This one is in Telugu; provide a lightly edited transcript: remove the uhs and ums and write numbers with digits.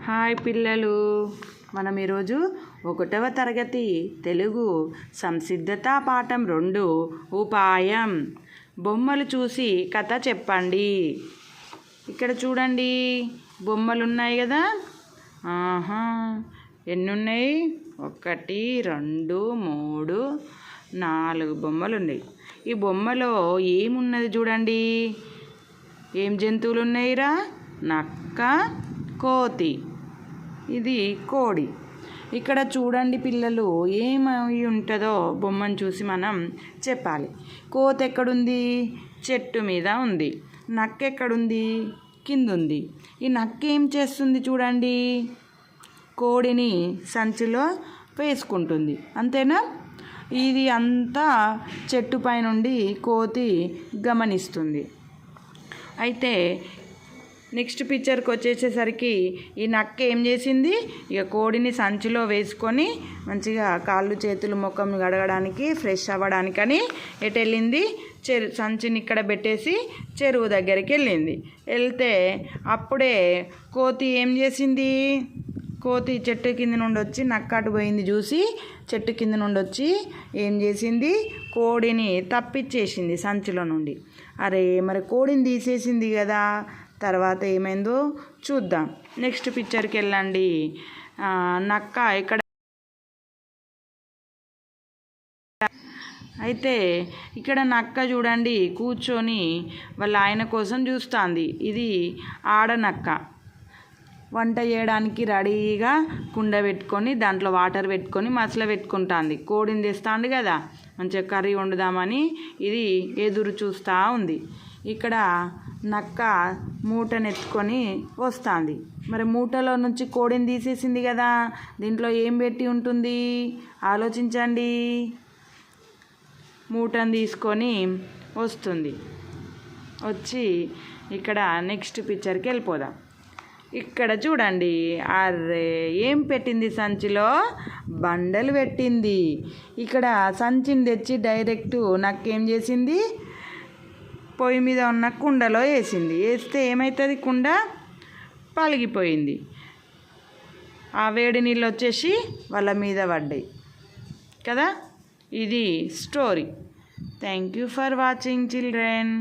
హాయ్ పిల్లలు, మనం ఈరోజు 1వ తరగతి తెలుగు సంసిద్ధత పాఠం 2 ఉపాయం బొమ్మలు చూసి కథ చెప్పండి. ఇక్కడ చూడండి, బొమ్మలు ఉన్నాయి కదా. ఎన్ని ఉన్నాయి? 1 2 3 4 బొమ్మలు ఉన్నాయి. ఈ బొమ్మలో ఏమున్నది చూడండి. ఏం జంతువులు ఉన్నాయిరా? నక్క, కోతి, ఇది కోడి. ఇక్కడ చూడండి పిల్లలు, ఏమై ఉంటుందో బొమ్మను చూసి మనం చెప్పాలి. కోతి ఎక్కడుంది? చెట్టు మీద ఉంది. నక్క ఎక్కడుంది? కింద ఉంది. ఈ నక్క ఏం చేస్తుంది చూడండి, కోడిని సంచిలో వేసుకుంటుంది. అంతేనా? ఇది అంతా చెట్టు పైనుండి కోతి గమనిస్తుంది. అయితే నెక్స్ట్ పిక్చర్కి వచ్చేసేసరికి ఈ నక్క ఏం చేసింది, ఇక కోడిని సంచిలో వేసుకొని మంచిగా కాళ్ళు చేతులు ముఖం కడగడానికి ఫ్రెష్ అవ్వడానికని ఎటు వెళ్ళింది? సంచిని ఇక్కడ పెట్టేసి చెరువు దగ్గరికి వెళ్ళింది. వెళ్తే అప్పుడే కోతి ఏం చేసింది? కోతి చెట్టు కింద నుండి వచ్చి నక్క అటు పోయింది చూసి చెట్టు కింద నుండి వచ్చి ఏం చేసింది? కోడిని తప్పిచ్చేసింది సంచిలో నుండి. అరే మరి కోడిని తీసేసింది కదా, తర్వాత ఏమైందో చూద్దాం. నెక్స్ట్ పిక్చర్కి వెళ్ళండి. నక్క ఇక్కడ అయితే ఇక్కడ నక్క చూడండి కూర్చొని వాళ్ళ ఆయన కోసం చూస్తుంది. ఇది ఆడనక్క. వంట చేయడానికి రెడీగా కుండ పెట్టుకొని దాంట్లో వాటర్ పెట్టుకొని మసల పెట్టుకుంటుంది. కోడిని తెస్తాంది కదా, మంచిగా కర్రీ వండుదామని ఇది ఎదురు చూస్తూ ఉంది. ఇక్కడ నక్క మూటను ఎత్తుకొని వస్తుంది. మరి మూటలో నుంచి కోడిని తీసేసింది కదా, దీంట్లో ఏం పెట్టి ఉంటుంది ఆలోచించండి. మూటను తీసుకొని వస్తుంది. వచ్చి ఇక్కడ నెక్స్ట్ పిక్చర్కి వెళ్ళిపోదాం. ఇక్కడ చూడండి, అరే ఏం పెట్టింది సంచిలో? బండలు పెట్టింది. ఇక్కడ సంచిని తెచ్చి డైరెక్ట్ నక్కేం చేసింది? పొయ్యి మీద ఉన్న కుండలో వేసింది. వేస్తే ఏమవుతుంది? కుండ పలిగిపోయింది. ఆ వేడి నీళ్ళు వచ్చేసి వాళ్ళ మీద పడ్డాయి కదా. ఇది story. Thank you for watching children.